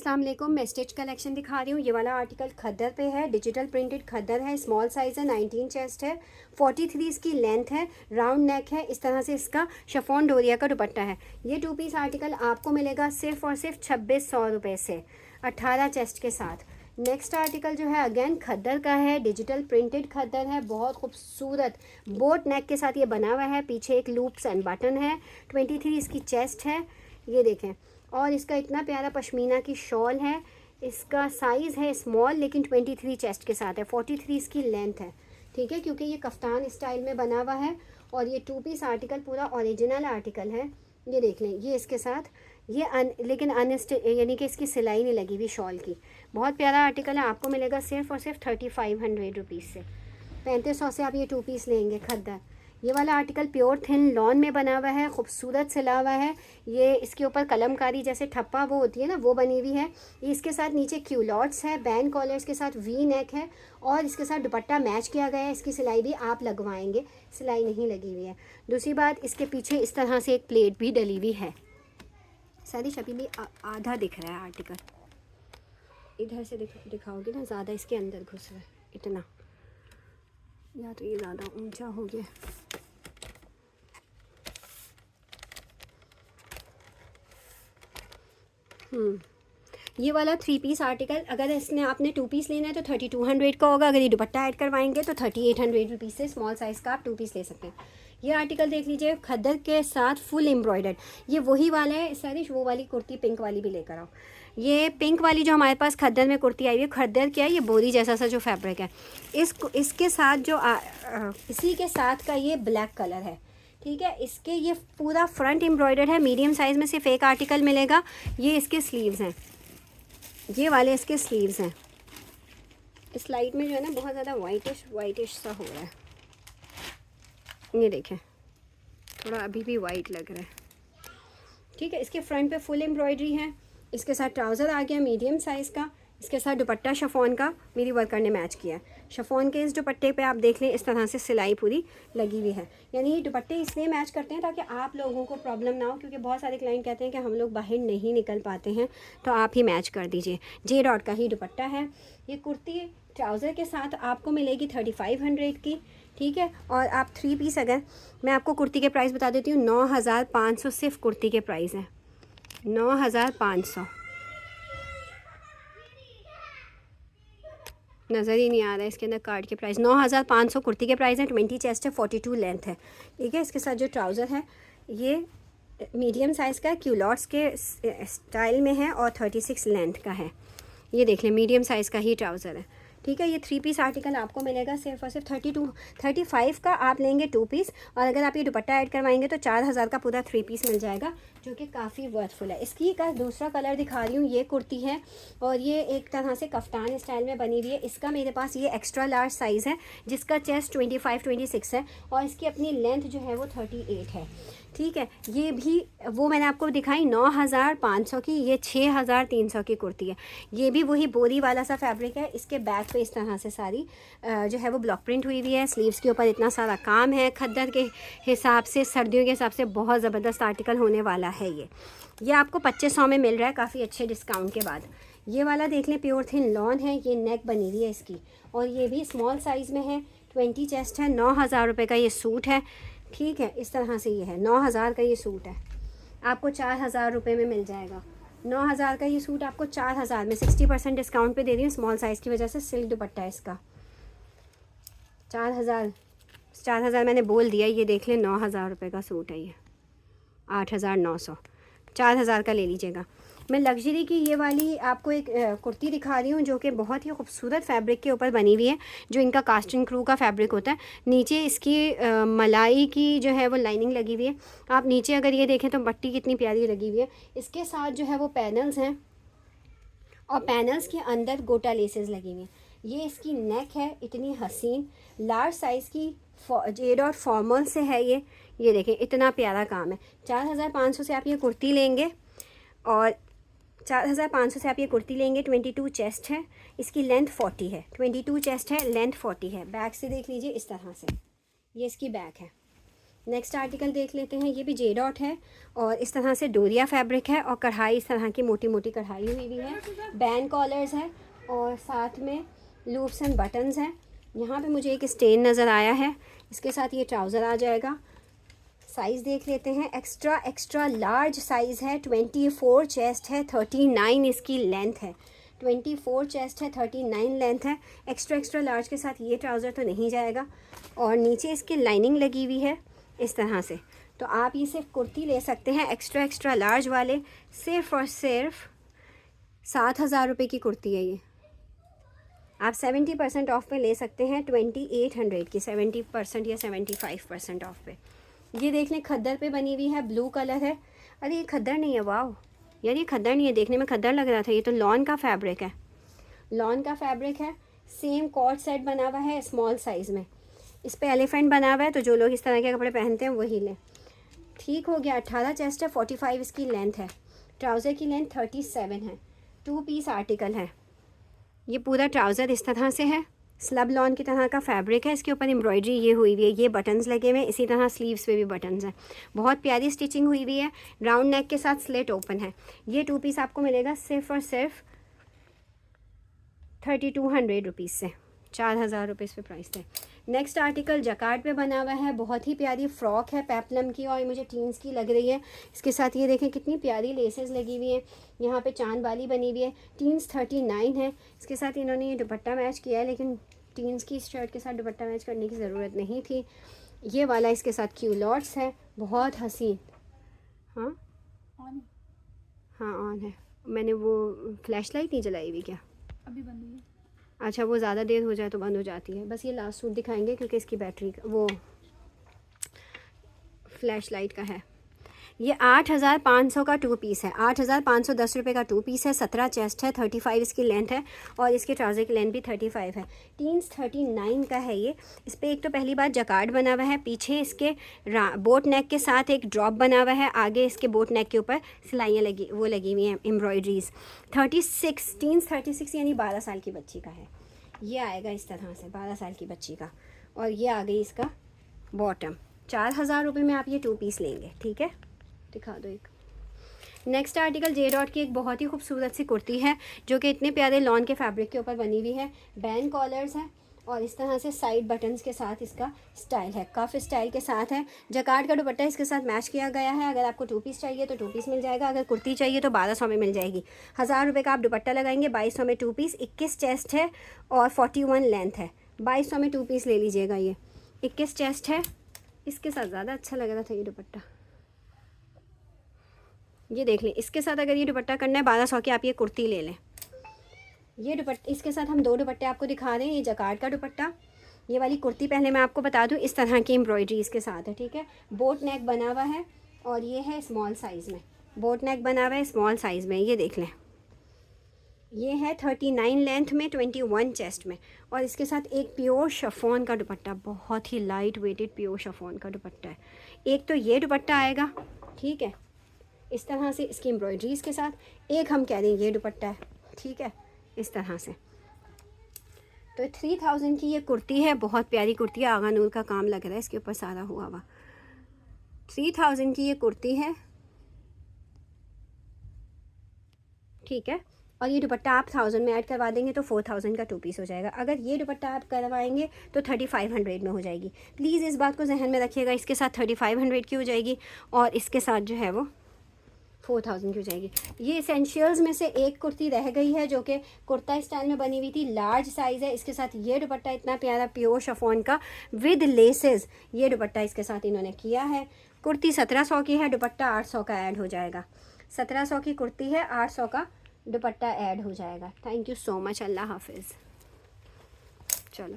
अस्सलाम वालेकुम। मैं स्टिच कलेक्शन दिखा रही हूँ। ये वाला आर्टिकल खद्दर पे है, डिजिटल प्रिंटेड खद्दर है, स्मॉल साइज़ है, 19 चेस्ट है, 43 इसकी लेंथ है, राउंड नेक है। इस तरह से इसका शिफॉन डोरिया का दुपट्टा है। ये 2 पीस आर्टिकल आपको मिलेगा सिर्फ और सिर्फ 2600 रुपये से, 18 चेस्ट के साथ। नेक्स्ट आर्टिकल जो है अगेन खद्दर का है, डिजिटल प्रिंटेड खद्दर है, बहुत खूबसूरत बोट नेक के साथ ये बना हुआ है। पीछे एक लूप्स एंड बटन है। 23 इसकी चेस्ट है, ये देखें। और इसका इतना प्यारा पश्मीना की शॉल है। इसका साइज़ है स्मॉल, लेकिन 23 चेस्ट के साथ है। 43 इसकी लेंथ है, ठीक है, क्योंकि ये कफ्तान स्टाइल में बना हुआ है। और ये 2 पीस आर्टिकल पूरा ओरिजिनल आर्टिकल है। ये देख लें, ये इसके साथ ये लेकिन यानी कि इसकी सिलाई नहीं लगी हुई शॉल की। बहुत प्यारा आर्टिकल है, आपको मिलेगा सिर्फ और सिर्फ 3500 रुपीज़ से। 3500 से आप ये 2 पीस लेंगे खद्दर। ये वाला आर्टिकल प्योर थिन लॉन में बना हुआ है, खूबसूरत सिला हुआ है। ये इसके ऊपर कलमकारी जैसे ठप्पा वो होती है ना, वो बनी हुई है। इसके साथ नीचे क्यूलॉट्स है, बैंड कॉलर्स के साथ वी नेक है, और इसके साथ दुपट्टा मैच किया गया है। इसकी सिलाई भी आप लगवाएंगे, सिलाई नहीं लगी हुई है। दूसरी बात, इसके पीछे इस तरह से एक प्लेट भी डली हुई है। सारी शबी में आधा दिख रहा है आर्टिकल, इधर से दिखाओगे ना, ज़्यादा इसके अंदर घुस रहा है इतना, या तो ये ज़्यादा ऊंचा हो गया। ये वाला 3 पीस आर्टिकल अगर इसने आपने 2 पीस लेना है तो 3200 का होगा। अगर ये दुपट्टा ऐड करवाएंगे तो 3800 रुपीज़ से स्मॉल साइज़ का आप 2 पीस ले सकते हैं। ये आर्टिकल देख लीजिए, खद्दर के साथ फुल एम्ब्रॉयडर्ड। ये वही वाला है सरिश, वो वाली कुर्ती पिंक वाली भी लेकर आओ। ये पिंक वाली जो हमारे पास खद्दर में कुर्ती आई हुई है, खद्दर क्या है, ये बोरी जैसा सा जो फैब्रिक है, इसके साथ जो इसी के साथ का ये ब्लैक कलर है, ठीक है। इसके ये पूरा फ्रंट एम्ब्रॉयडर्ड है। मीडियम साइज़ में सिर्फ एक आर्टिकल मिलेगा। ये इसके स्लीव्स हैं, ये वाले इसके स्लीव्स हैं। इस लाइट में जो है ना बहुत ज़्यादा वाइटिश सा हो रहा है, ये देखें, थोड़ा अभी भी वाइट लग रहा है, ठीक है। इसके फ्रंट पे फुल एम्ब्रॉयडरी है। इसके साथ ट्राउज़र आ गया मीडियम साइज़ का। इसके साथ दुपट्टा शिफॉन का मेरी वर्कर ने मैच किया है। शिफॉन के इस दुपट्टे पे आप देख लें, इस तरह से सिलाई पूरी लगी हुई है। यानी ये दुपट्टे इसलिए मैच करते हैं ताकि आप लोगों को प्रॉब्लम ना हो, क्योंकि बहुत सारे क्लाइंट कहते हैं कि हम लोग बाहर नहीं निकल पाते हैं, तो आप ही मैच कर दीजिए। जे डॉट का ही दुपट्टा है। ये कुर्ती ट्राउज़र के साथ आपको मिलेगी 3500 की, ठीक है। और आप 3 पीस, अगर मैं आपको कुर्ती के प्राइस बता देती हूँ, 9500 सिर्फ कुर्ती के प्राइस हैं, 9500। नज़र ही नहीं आ रहा है इसके अंदर कार्ड के प्राइस। 9500 कुर्ती के प्राइस हैं। 20 चेस्ट है, 42 लेंथ है, ठीक है। इसके साथ जो ट्राउज़र है ये मीडियम साइज़ का क्यूलॉट्स के स्टाइल में है और 36 लेंथ का है। ये देख लें, मीडियम साइज़ का ही ट्राउज़र है, ठीक है। ये 3 पीस आर्टिकल आपको मिलेगा सिर्फ और सिर्फ 35 का आप लेंगे 2 पीस, और अगर आप ये दुपट्टा ऐड करवाएंगे तो 4000 का पूरा 3 पीस मिल जाएगा, जो कि काफ़ी वर्थफुल है। इसकी का दूसरा कलर दिखा रही हूँ, ये कुर्ती है और ये एक तरह से कफ्तान स्टाइल में बनी हुई है। इसका मेरे पास ये एक्स्ट्रा लार्ज साइज़ है, जिसका चेस्ट 25-26 है, और इसकी अपनी लेंथ जो है वो 38 है, ठीक है। ये भी वो मैंने आपको दिखाई 9500 की, ये 6300 की कुर्ती है। ये भी वही बोरी वाला सा फैब्रिक है। इसके बैक पे इस तरह से सारी जो है वो ब्लॉक प्रिंट हुई हुई है। स्लीव्स के ऊपर इतना सारा काम है। खद्दर के हिसाब से, सर्दियों के हिसाब से बहुत ज़बरदस्त आर्टिकल होने वाला है। ये आपको 2500 में मिल रहा है, काफ़ी अच्छे डिस्काउंट के बाद। ये वाला देख लें, प्योर थिन लॉन है। ये नेक बनी हुई है इसकी, और ये भी स्मॉल साइज़ में है। 20 चेस्ट है। 9000 रुपये का ये सूट है, ठीक है। इस तरह से ये है, 9000 का ये सूट है, आपको 4000 रुपये में मिल जाएगा। 9000 का ये सूट आपको 4000 में 60% डिस्काउंट पे दे रही हूँ स्मॉल साइज़ की वजह से। सिल्क दुपट्टा है इसका। 4000 मैंने बोल दिया। ये देख लें, 9000 रुपये का सूट है ये, 8900, 4000 का ले लीजिएगा। मैं लग्जरी की ये वाली आपको एक कुर्ती दिखा रही हूँ, जो कि बहुत ही खूबसूरत फैब्रिक के ऊपर बनी हुई है, जो इनका कास्टिंग क्रू का फैब्रिक होता है। नीचे इसकी मलाई की जो है वो लाइनिंग लगी हुई है। आप नीचे अगर ये देखें तो पट्टी कितनी प्यारी लगी हुई है। इसके साथ जो है वो पैनल्स हैं, और पैनल्स के अंदर गोटा लेसेस लगी हुई हैं। ये इसकी नेक है, इतनी हसीन लार्ज साइज़ की जे डॉट फॉर्मल से है ये देखें, इतना प्यारा काम है। 4500 से आप ये कुर्ती लेंगे, और 4500 से आप ये कुर्ती लेंगे। 22 चेस्ट है, इसकी लेंथ 40 है। 22 चेस्ट है, लेंथ 40 है। बैक से देख लीजिए इस तरह से, ये इसकी बैक है, नेक्स्ट आर्टिकल देख लेते हैं। ये भी जे डॉट है और इस तरह से डोरिया फैब्रिक है और कढ़ाई इस तरह की मोटी मोटी कढ़ाई हुई हुई है। बैंड कॉलर्स है और साथ में लूप्स एंड बटन्स हैं। यहाँ पे मुझे एक स्टेन नज़र आया है। इसके साथ ये ट्राउज़र आ जाएगा। साइज़ देख लेते हैं। एक्स्ट्रा एक्स्ट्रा लार्ज साइज़ है। 24 चेस्ट है, 39 इसकी लेंथ है। 24 चेस्ट है, 39 लेंथ है। एक्स्ट्रा एक्स्ट्रा लार्ज के साथ ये ट्राउज़र तो नहीं जाएगा। और नीचे इसकी लाइनिंग लगी हुई है इस तरह से। तो आप ये सिर्फ कुर्ती ले सकते हैं एक्स्ट्रा एक्स्ट्रा लार्ज वाले, सिर्फ और सिर्फ 7,000 रुपये की कुर्ती है ये। आप 70% ऑफ पे ले सकते हैं 2800 की, 70% या 75% ऑफ पे। ये देख लें, खद्दर पे बनी हुई है, ब्लू कलर है। अरे ये खद्दर नहीं है, वाह यार ये खद्दर नहीं है, देखने में खद्दर लग रहा था। ये तो लॉन का फैब्रिक है, लॉन का फैब्रिक है। सेम कॉर्ड सेट बना हुआ है स्मॉल साइज़ में। इस पे एलिफेंट बना हुआ है, तो जो लोग इस तरह के कपड़े पहनते हैं वही लें। ठीक हो गया। 18 चेस्ट है, 45 इसकी लेंथ है। ट्राउज़र की लेंथ 37 है। 2 पीस आर्टिकल है। ये पूरा ट्राउज़र इस तरह से है, स्लब लॉन की तरह का फैब्रिक है। इसके ऊपर एम्ब्रॉयडरी ये हुई हुई है, ये बटन्स लगे हुए हैं। इसी तरह स्लीव्स पे भी बटन्स हैं। बहुत प्यारी स्टिचिंग हुई हुई है। राउंड नेक के साथ स्लेट ओपन है। ये 2 पीस आपको मिलेगा सिर्फ और सिर्फ 3200 रुपीज़ से। 4,000 रुपये इस पे प्राइस थे। नेक्स्ट आर्टिकल जकार्ड पे बना हुआ है। बहुत ही प्यारी फ्रॉक है पेप्लम की और मुझे टीन्स की लग रही है। इसके साथ ये देखें कितनी प्यारी लेसेस लगी हुई हैं। यहाँ पे चांद वाली बनी हुई है। टीन्स 39 है। इसके साथ इन्होंने ये दुपट्टा मैच किया है, लेकिन टीन्स की शर्ट के साथ दुपट्टा मैच करने की ज़रूरत नहीं थी। ये वाला इसके साथ क्यूलॉट्स है, बहुत हसीन। हाँ हाँ ऑन है। मैंने वो फ्लैश लाइट नहीं जलाई हुई क्या? अभी बंद हुई है। अच्छा, वो ज़्यादा देर हो जाए तो बंद हो जाती है। बस ये लास्ट सूट दिखाएंगे क्योंकि इसकी बैटरी वो फ्लैश लाइट का है। ये 8,500 का 2 पीस है। 8,510 रुपये का 2 पीस है। 17 चेस्ट है, 35 इसकी लेंथ है और इसके ट्राउज़र की लेंथ भी 35 है। टीन्स 39 का है ये। इस पर एक तो पहली बात जकार्ड बना हुआ है, पीछे इसके बोट नेक के साथ एक ड्रॉप बना हुआ है, आगे इसके बोट नेक के ऊपर सिलाइयाँ लगी हुई हैं, एम्ब्रॉयड्रीज। 36 टीन्स 36 यानी 12 साल की बच्ची का है। ये आएगा इस तरह से 12 साल की बच्ची का। और ये आ गई इसका बॉटम। 4,000 रुपये में आप ये 2 पीस लेंगे। ठीक है, दिखा दो एक। नेक्स्ट आर्टिकल जे डॉट की एक बहुत ही खूबसूरत सी कुर्ती है जो कि इतने प्यारे लॉन के फैब्रिक के ऊपर बनी हुई है। बैंड कॉलर्स हैं और इस तरह से साइड बटन्स के साथ इसका स्टाइल है, कफ स्टाइल के साथ है। जकार्ड का दुपट्टा इसके साथ मैच किया गया है। अगर आपको 2 पीस चाहिए तो 2 पीस मिल जाएगा। अगर कुर्ती चाहिए तो 1200 में मिल जाएगी। 1,000 रुपये का आप दुपट्टा लगाएंगे, 2200 में 2 पीस। 21 चेस्ट है और 41 लेंथ है। 2200 में 2 पीस ले लीजिएगा। ये 21 चेस्ट है। इसके साथ ज़्यादा अच्छा लग रहा था ये दुपट्टा। ये देख लें, इसके साथ अगर ये दुपट्टा करना है 1200 की, आप ये कुर्ती ले लें। ये दुपट्टे इसके साथ हम 2 दुपट्टे आपको दिखा रहे हैं। ये जकार्ड का दुपट्टा, ये वाली कुर्ती पहले मैं आपको बता दूं, इस तरह की एम्ब्रॉयडरी इसके साथ है। ठीक है, बोट नेक बना हुआ है और ये है स्मॉल साइज़ में। बोट नेक बना हुआ है स्मॉल साइज़ में। ये देख लें, ये है 39 लेंथ में, 21 चेस्ट में। और इसके साथ एक प्योर शिफॉन का दुपट्टा, बहुत ही लाइट वेटेड प्योर शिफॉन का दुपट्टा है। एक तो ये दुपट्टा आएगा, ठीक है, इस तरह से इसकी एम्ब्रॉयडरीज के साथ। एक हम कह दें ये दुपट्टा है, ठीक है, इस तरह से। तो 3000 की ये कुर्ती है, बहुत प्यारी कुर्ती है। आगा नूर का काम लग रहा है इसके ऊपर सारा हुआ हुआ। 3000 की ये कुर्ती है, ठीक है। और ये दुपट्टा आप 1000 में ऐड करवा देंगे तो 4000 का 2 पीस हो जाएगा। अगर ये दुपट्टा आप करवाएंगे तो 3500 में हो जाएगी। प्लीज़ इस बात को जहन में रखिएगा, इसके साथ 3500 की हो जाएगी और इसके साथ जो है वो 4000 की हो जाएगी। ये एसेंशियल्स में से एक कुर्ती रह गई है जो कि कुर्ता स्टाइल में बनी हुई थी, लार्ज साइज़ है। इसके साथ ये दुपट्टा इतना प्यारा प्योर शिफॉन का विद लेसेस, ये दुपट्टा इसके साथ इन्होंने किया है। कुर्ती 1700 की है, दुपट्टा 800 का ऐड हो जाएगा। 1700 की कुर्ती है, 800 का दुपट्टा ऐड हो जाएगा। थैंक यू सो मच, अल्लाह हाफिज़। चलो।